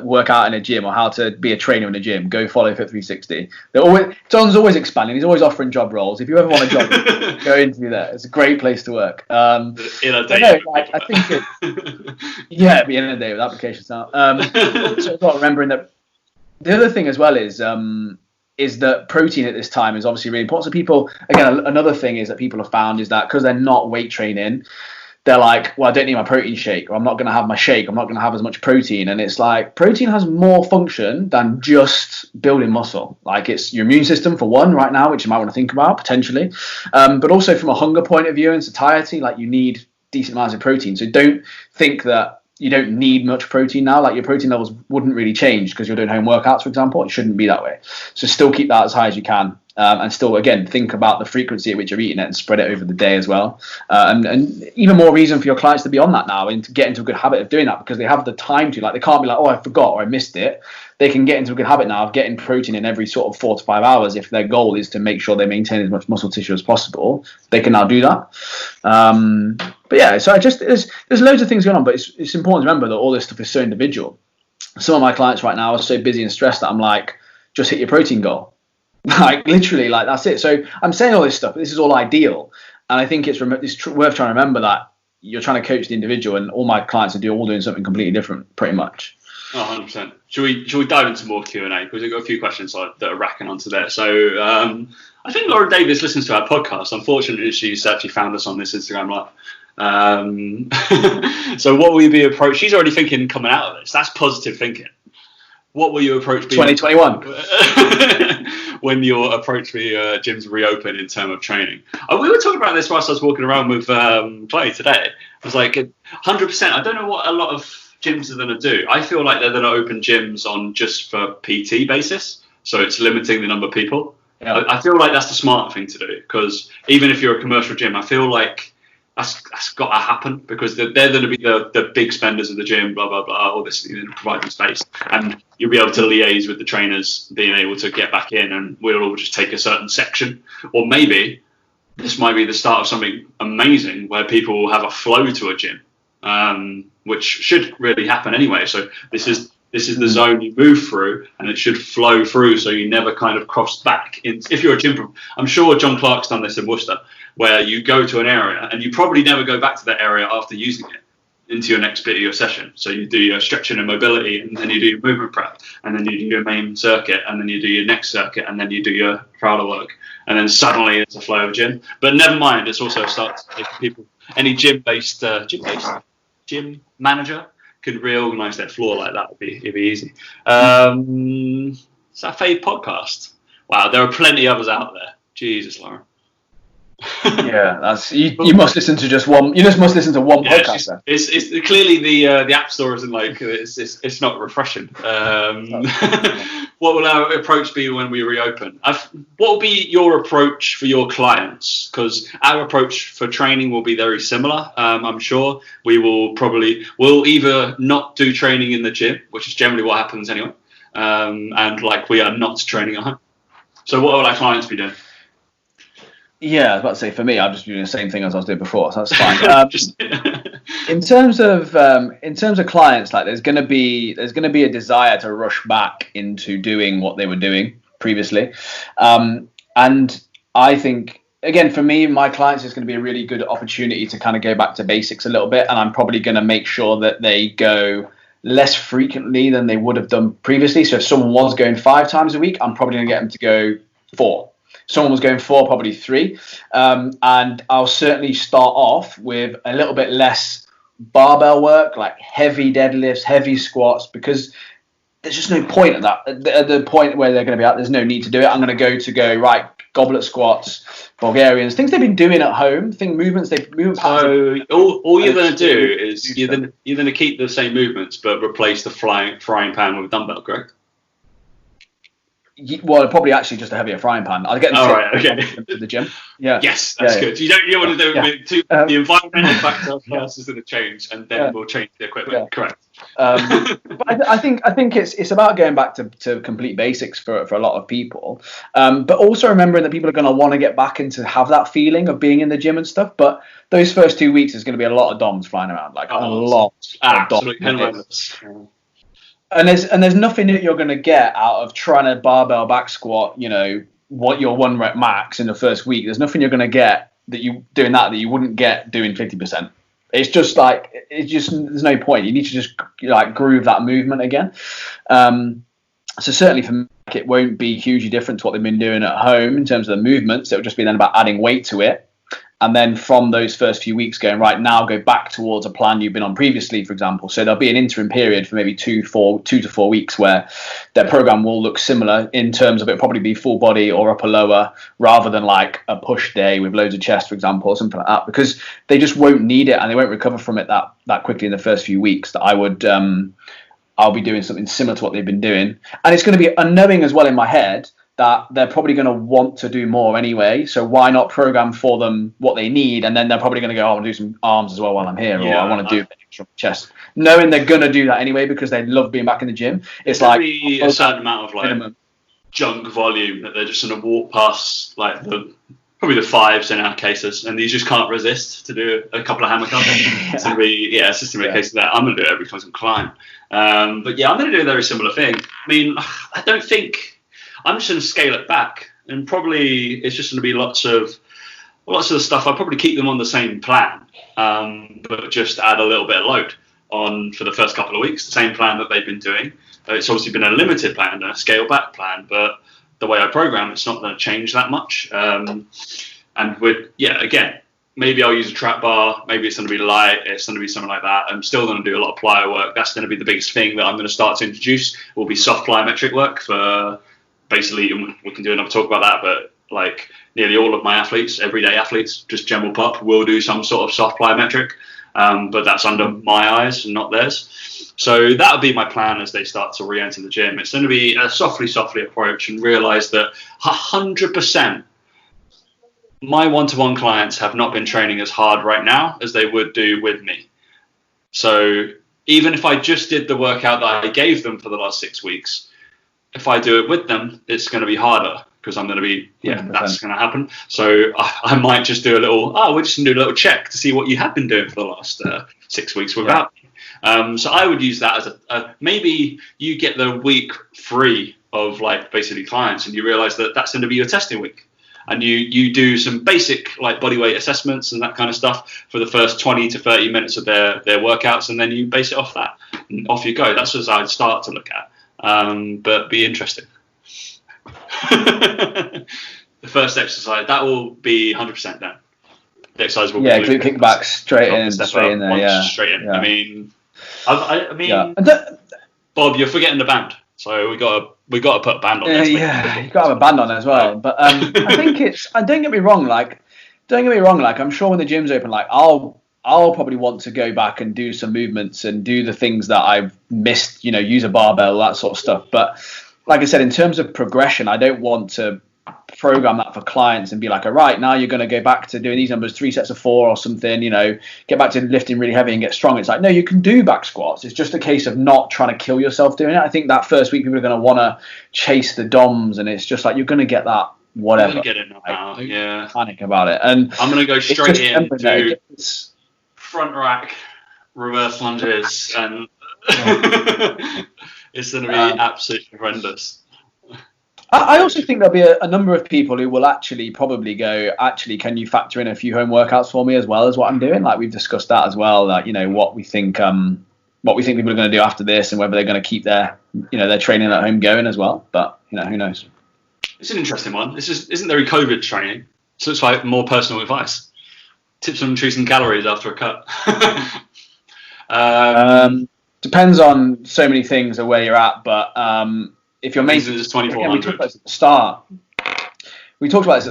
work out in a gym or how to be a trainer in a gym, go follow Fit360. John's always expanding. He's always offering job roles. If you ever want a job, go interview there. It's a great place to work. I think be inundated with applications now. So as well, remembering that the other thing as well is that protein at this time is obviously really important. So people, again, another thing is that people have found is that because they're not weight training, they're like, well, I don't need my protein shake, or I'm not going to have my shake, I'm not going to have as much protein. And it's like, protein has more function than just building muscle. Like, it's your immune system for one right now, which you might want to think about potentially. But also from a hunger point of view and satiety, like, you need decent amounts of protein. So don't think that you don't need much protein now. Like, your protein levels wouldn't really change because you're doing home workouts, for example. It shouldn't be that way. So still keep that as high as you can. And still, again, think about the frequency at which you're eating it and spread it over the day as well. And even more reason for your clients to be on that now and to get into a good habit of doing that, because they have the time to. Like, they can't be like, oh, I forgot or I missed it. They can get into a good habit now of getting protein in every sort of 4 to 5 hours. If their goal is to make sure they maintain as much muscle tissue as possible, they can now do that. But yeah, so there's loads of things going on, but it's important to remember that all this stuff is so individual. Some of my clients right now are so busy and stressed that I'm like, just hit your protein goal. Like, literally, like, that's it. So I'm saying all this stuff, but this is all ideal. And I think it's worth trying to remember that you're trying to coach the individual, and all my clients are all doing something completely different, pretty much. Oh, 100%. Should we dive into more Q&A? Because we've got a few questions that are racking onto there. So I think Laura Davis listens to our podcast. Unfortunately, she's actually found us on this Instagram Live. So what will you be approached? She's already thinking coming out of this. That's positive thinking. What will your approach be? 2021. When your approach be gyms reopen in terms of training. We were talking about this whilst I was walking around with Clay today. I was like, 100%. I don't know what a lot of gyms are going to do. I feel like they're going to open gyms on just for PT basis. So it's limiting the number of people. Yeah. I feel like that's the smart thing to do, because even if you're a commercial gym, I feel like that's got to happen, because they're going to be the big spenders of the gym, blah, blah, blah, all this, providing space. And you'll be able to liaise with the trainers, being able to get back in, and we'll all just take a certain section. Or maybe this might be the start of something amazing where people will have a flow to a gym, which should really happen anyway. So this is the zone you move through, and it should flow through, so you never kind of cross back. If you're a gym, I'm sure John Clark's done this in Worcester, where you go to an area and you probably never go back to that area after using it into your next bit of your session. So you do your stretching and mobility, and then you do your movement prep, and then you do your main circuit, and then you do your next circuit, and then you do your prowler work, and then suddenly it's a flow of gym. But never mind, it's also a start if people, any gym manager could reorganize their floor like that. It'd be easy. Is that Fade Podcast? Wow, there are plenty others out there. Jesus, Lauren. Yeah, that's you must listen to just one. You just must listen to one podcast. Then. It's clearly the app store isn't like it's not refreshing. What will our approach be when we reopen? What will be your approach for your clients? Because our approach for training will be very similar. I'm sure we'll either not do training in the gym, which is generally what happens anyway, and like we are not training at home. So what will our clients be doing? Yeah, I was about to say for me, I'm just doing the same thing as I was doing before, so that's fine. In terms of clients, like there's gonna be a desire to rush back into doing what they were doing previously, and I think again for me, my clients is going to be a really good opportunity to kind of go back to basics a little bit, and I'm probably going to make sure that they go less frequently than they would have done previously. So if someone was going 5 times a week, I'm probably going to get them to go 4. Someone was going 4, probably 3. And I'll certainly start off with a little bit less barbell work, like heavy deadlifts, heavy squats, because there's just no point at that. At the point where they're going to be out, there's no need to do it. I'm going to go right, goblet squats, Bulgarians, things they've been doing at home, movement patterns. So all you're going to do is you're going to keep the same movements, but replace the frying pan with a dumbbell, correct? Well, probably actually just a heavier frying pan. I'll get them to the gym. Yeah. Yes, that's good. You don't want to do it with the environmental factor first is going to change, and then we'll change the equipment. Yeah. Correct. But I think it's about going back to complete basics for a lot of people. But also remembering that people are going to want to get back into have that feeling of being in the gym and stuff. But those first 2 weeks is going to be a lot of DOMs flying around, like a lot of DOMs. And there's nothing that you're going to get out of trying to barbell back squat, what your 1 rep max in the first week. There's nothing you're going to get that you doing that you wouldn't get doing 50%. It's just there's no point. You need to just like groove that movement again. So certainly for me, it won't be hugely different to what they've been doing at home in terms of the movements. It'll just be then about adding weight to it. And then from those first few weeks going, right, now go back towards a plan you've been on previously, for example. So there'll be an interim period for maybe 2 to 4 weeks where their program will look similar in terms of it'll probably be full body or upper lower rather than like a push day with loads of chest, for example, or something like that, because they just won't need it and they won't recover from it that quickly in the first few weeks. That I'll be doing something similar to what they've been doing. And it's going to be unknowing as well in my head that they're probably going to want to do more anyway. So why not program for them what they need? And then they're probably going to go, I want to do some arms as well while I'm here, or I want to do extra chest. Knowing they're going to do that anyway because they love being back in the gym. It's like a certain amount of minimum junk volume that they're just going to walk past, like probably the 5s in our cases, and you just can't resist to do a couple of hammer cuts. It's going to be, it's just going to be a case of that. I'm going to do it every time I climb. But yeah, I'm going to do a very similar thing. I mean, I don't think. I'm just going to scale it back, and probably it's just going to be lots of the stuff. I'll probably keep them on the same plan, but just add a little bit of load on for the first couple of weeks. The same plan that they've been doing. It's obviously been a limited plan, a scale back plan, but the way I program, it's not going to change that much. And again, maybe I'll use a trap bar. Maybe it's going to be light. It's going to be something like that. I'm still going to do a lot of plyo work. That's going to be the biggest thing that I'm going to start to introduce. Will be soft plyometric work for. Basically, and we can do another talk about that, but like nearly all of my athletes, everyday athletes, just general pop, will do some sort of soft plyometric, but that's under my eyes and not theirs. So that would be my plan as they start to re-enter the gym. It's going to be a softly approach and realise that 100% my one-to-one clients have not been training as hard right now as they would do with me. So even if I just did the workout that I gave them for the last 6 weeks, if I do it with them, it's going to be harder because I'm going to be, that's going to happen. So I might just do we're just going to do a little check to see what you have been doing for the last 6 weeks without me. So I would use that as maybe you get the week free of like basically clients and you realize that that's going to be your testing week. And you do some basic like body weight assessments and that kind of stuff for the first 20 to 30 minutes of their workouts. And then you base it off that and off you go. That's what I'd start to look at. But be interesting. The first exercise that will be 100% done. The exercise will be kickback straight in there. Straight in. I mean, Bob, you're forgetting the band, so we got to put a band on. You got to have a band on as well. But I think don't get me wrong, like don't get me wrong. Like, I'm sure when the gym's open, like I'll probably want to go back and do some movements and do the things that I've missed. Use a barbell, that sort of stuff. But like I said, in terms of progression, I don't want to program that for clients and be like, all right, now you're going to go back to doing these numbers, 3 sets of 4 or something, get back to lifting really heavy and get strong. It's like, no, you can do back squats. It's just a case of not trying to kill yourself doing it. I think that first week people are going to want to chase the DOMs, and it's just like, you're going to get whatever. I'm going to get it now, yeah. Panic about it. And I'm going to go straight into front rack, reverse lunges, and it's going to be absolutely horrendous. I also think there'll be a number of people who will probably go, can you factor in a few home workouts for me as well as what I'm doing? Like, we've discussed that as well, like, what we think people are going to do after this, and whether they're going to keep their training at home going as well. But, who knows? It's an interesting one. This isn't very COVID training. So it's like more personal advice. Tips on increasing calories after a cut. Depends on so many things and where you're at, but if your maintenance is 2400, we talked about this at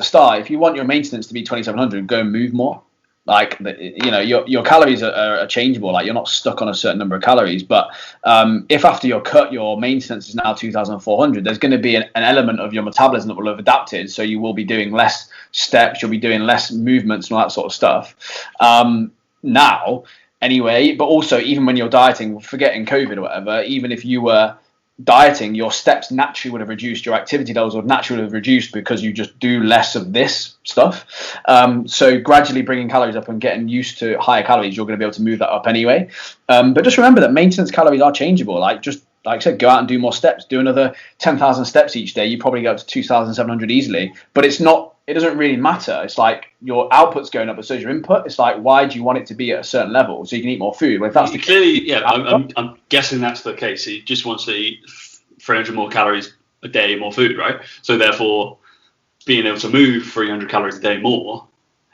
the start. If you want your maintenance to be 2700, go and move more. Like, your calories are changeable. Like, you're not stuck on a certain number of calories. But if after your cut your maintenance is now 2400, there's going to be an element of your metabolism that will have adapted. So you will be doing less steps, you'll be doing less movements and all that sort of stuff. Now, anyway, but also even when you're dieting, forgetting COVID or whatever, even if you were dieting, your steps naturally would have reduced, your activity levels would naturally have reduced because you just do less of this stuff. So gradually bringing calories up and getting used to higher calories, you're going to be able to move that up anyway. But just remember that maintenance calories are changeable. Like I said, go out and do more steps, do another 10,000 steps each day. You probably go up to 2,700 easily, but it doesn't really matter. It's like your output's going up, but so is your input. It's like, why do you want it to be at a certain level so you can eat more food? Well, if that's I'm guessing that's the case. He just wants to eat 300 more calories a day, more food, right? So therefore, being able to move 300 calories a day more,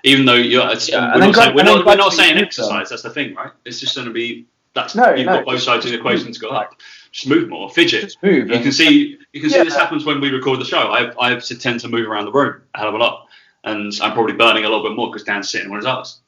even though we're not saying exercise. That's the thing, right? It's just going to be you've got both sides of the equation to go up. Just move more, fidget. Just move. You can see this happens when we record the show. I tend to move around the room a hell of a lot, and I'm probably burning a little bit more because Dan's sitting on his ass.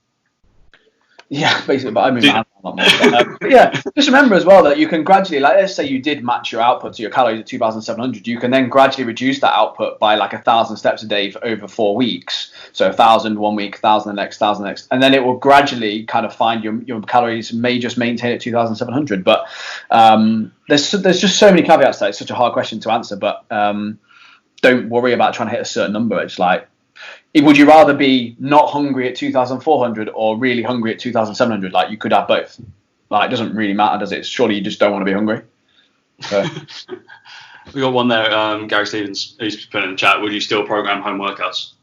Yeah, basically, but I move around a lot more. But yeah, just remember as well that you can gradually, like, let's say you did match your output to your calories at 2,700, you can then gradually reduce that output by like 1,000 steps a day for over 4 weeks. So 1,000 one week, 1,000 the next, 1,000 the next, and then it will gradually kind of find your calories may just maintain at 2,700. But there's just so many caveats that it's such a hard question to answer. But don't worry about trying to hit a certain number. It's like, would you rather be not hungry at 2,400 or really hungry at 2,700? Like, you could have both. Like, it doesn't really matter, does it? Surely you just don't want to be hungry. So. We got one there, Gary Stevens, who's put in the chat. Would you still program home workouts?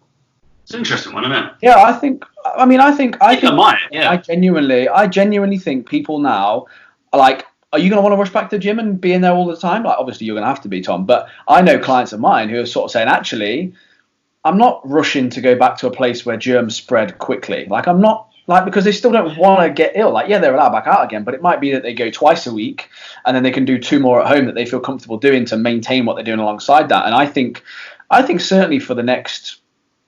It's an interesting one, isn't it? Yeah, I think I might. Yeah. I genuinely think people now are like, are you going to want to rush back to the gym and be in there all the time? Like, obviously you're going to have to be, Tom. But I know clients of mine who are sort of saying, actually, I'm not rushing to go back to a place where germs spread quickly. Like, I'm not, like, because they still don't want to get ill. Like, yeah, they're allowed back out again, but it might be that they go twice a week and then they can do 2 more at home that they feel comfortable doing to maintain what they're doing alongside that. And I think certainly for the next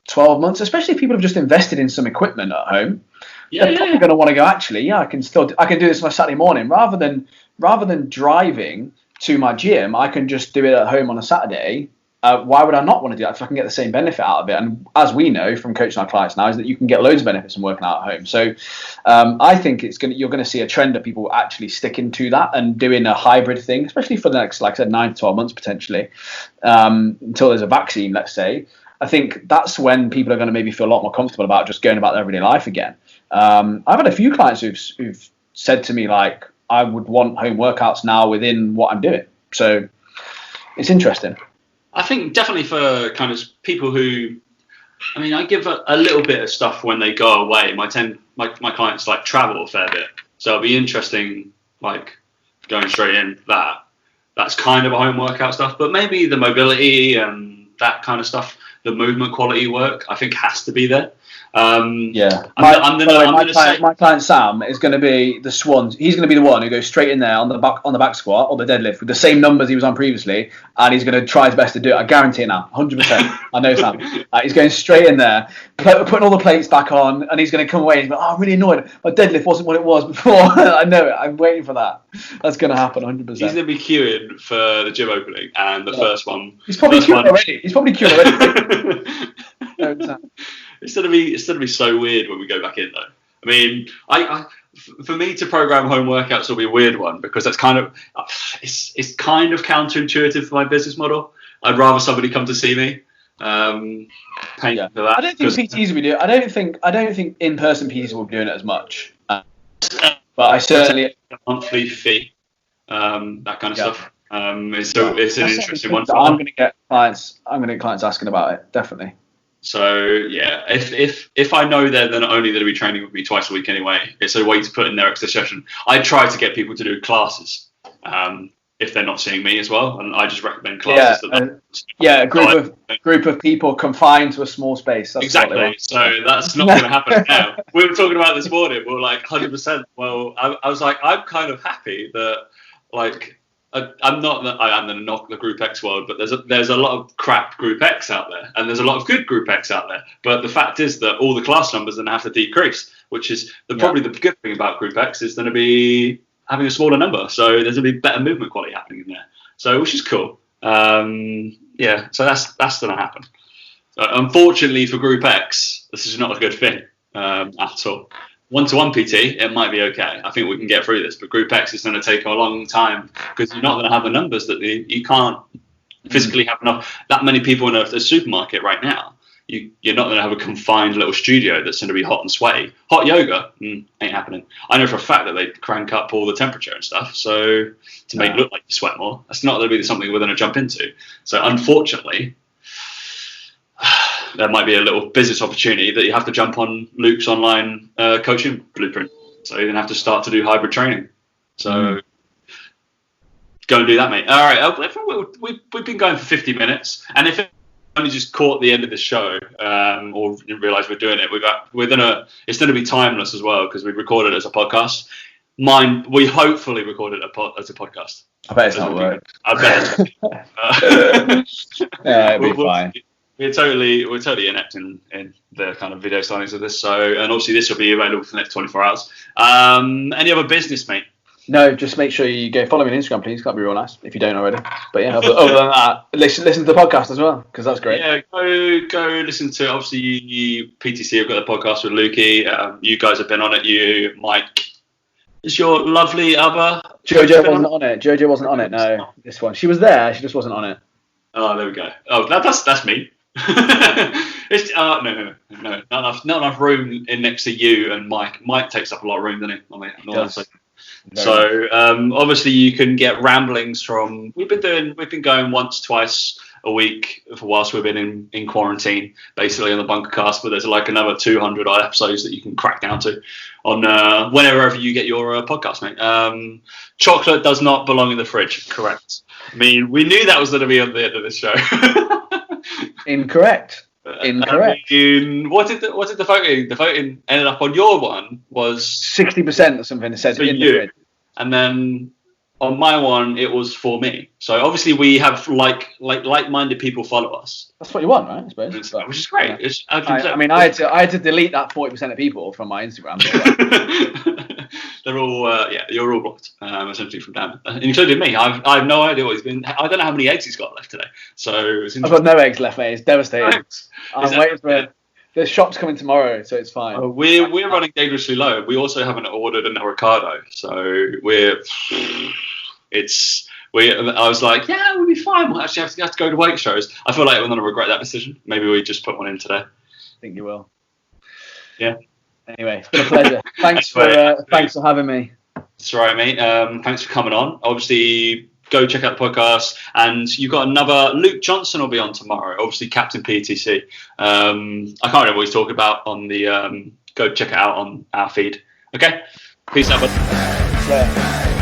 12 months, especially if people have just invested in some equipment at home, they're probably going to want to go, actually, I can do this on a Saturday morning rather than driving to my gym. I can just do it at home on a Saturday. Why would I not want to do that if I can get the same benefit out of it? And as we know from coaching our clients now, is that you can get loads of benefits from working out at home. So I think you're going to see a trend of people actually sticking to that and doing a hybrid thing, especially for the next, like I said, 9 to 12 months potentially, until there's a vaccine, let's say. I think that's when people are going to maybe feel a lot more comfortable about just going about their everyday life again. I've had a few clients who've said to me, like, I would want home workouts now within what I'm doing. So it's interesting. I think definitely for kind of people who, I mean, I give a little bit of stuff when they go away. My clients like travel a fair bit, so it'll be interesting, like going straight in that. That's kind of a home workout stuff, but maybe the mobility and that kind of stuff, the movement quality work, I think has to be there. My client Sam is going to be the Swans. He's going to be the one who goes straight in there on the back squat or the deadlift with the same numbers he was on previously, and he's going to try his best to do it. I guarantee it now, 100%. I know Sam. He's going straight in there, putting all the plates back on, and he's going to come away and he's like, I'm really annoyed. My deadlift wasn't what it was before. I know it. I'm waiting for that. That's going to happen 100%. He's going to be queuing for the gym opening, and the first one. He's probably queuing already. It's gonna be so weird when we go back in though. I mean, for me to program home workouts will be a weird one because that's kind of it's kind of counterintuitive for my business model. I'd rather somebody come to see me. Paying for that. I don't think PTs will be doing. I don't think in-person PTs will be doing it as much. But I certainly a monthly fee, that kind of stuff. It's an interesting one. I'm going to get clients asking about it, definitely. So yeah, if I know they're not only going to be training with me twice a week anyway, it's a way to put in their extra session. I try to get people to do classes if they're not seeing me as well, and I just recommend classes. A group of people confined to a small space. That's exactly. So that's not going to happen now. We were talking about this morning. We were like 100%. Well, I was like, I'm kind of happy that like. I'm not going to knock the Group X world, but there's a lot of crap Group X out there, and there's a lot of good Group X out there. But the fact is that all the class numbers are going to have to decrease, which is probably the good thing about Group X is going to be having a smaller number. So there's going to be better movement quality happening in there. So which is cool. So that's going to happen. Unfortunately for Group X, this is not a good thing at all. One-to-one PT, it might be okay. I think we can get through this, but Group X is going to take a long time because you're not going to have the numbers that you can't physically have enough. That many people in a supermarket right now, you're not going to have a confined little studio that's going to be hot and sweaty. Hot yoga ain't happening. I know for a fact that they crank up all the temperature and stuff, so to make it look like you sweat more. That's not going to be something we're going to jump into. So unfortunately, there might be a little business opportunity that you have to jump on Luke's online coaching blueprint. So you're going to have to start to do hybrid training. So go and do that, mate. All right. We've been going for 50 minutes. And if you only just caught the end of the show or didn't realise we're doing it, it's going to be timeless as well because we recorded it as a podcast. We hopefully recorded it as a podcast. I bet it's not work. I bet it's it'll be fine. We're totally inept in the kind of video signings of this. So, and obviously this will be available for the next 24 hours. Any other business, mate? No, just make sure you go follow me on Instagram, please. That'd be real nice if you don't already. But yeah, other than that, listen to the podcast as well because that's great. Yeah, go listen to. Obviously, you PTC have got the podcast with Lukey. You guys have been on it. You, Mike. Is your lovely other Jojo wasn't on it? Jojo wasn't on it. No, this one. She was there. She just wasn't on it. Oh, there we go. Oh, that's me. It's no, not enough room in next to you and Mike. Mike takes up a lot of room, doesn't he? So obviously you can get ramblings from. We've been going once, twice a week for whilst we've been in quarantine, basically on the Bunkercast. But there's like another 200 odd episodes that you can crack down to on whenever you get your podcast, mate. Chocolate does not belong in the fridge. Correct. I mean, we knew that was going to be on the end of this show. Incorrect. What did the voting? The voting ended up on your one was 60% or something. It said for you, and then on my one it was for me. So obviously we have like-minded people follow us. That's what you want, right? I suppose. Which is great. Yeah. I had to delete that 40% of people from my Instagram. They're all you're all blocked essentially from Dan, including me. I have no idea what he's been. I don't know how many eggs he's got left today. So I've got no eggs left, mate. It's devastating. I'm waiting for it. The shop's coming tomorrow, so it's fine. We're running dangerously low. We also haven't ordered an avocado, so I was like, yeah, we'll be fine. We'll actually have to go to Waitrose. I feel like we're going to regret that decision. Maybe we just put one in today. I think you will. Yeah. Anyway, it's been a pleasure. Thanks for having me. That's right, mate. Thanks for coming on. Obviously, go check out the podcast. And you've got another. Luke Johnson will be on tomorrow. Obviously, Captain PTC. I can't remember what he's talking about on the. Go check it out on our feed. Okay. Peace out, bud. Yeah.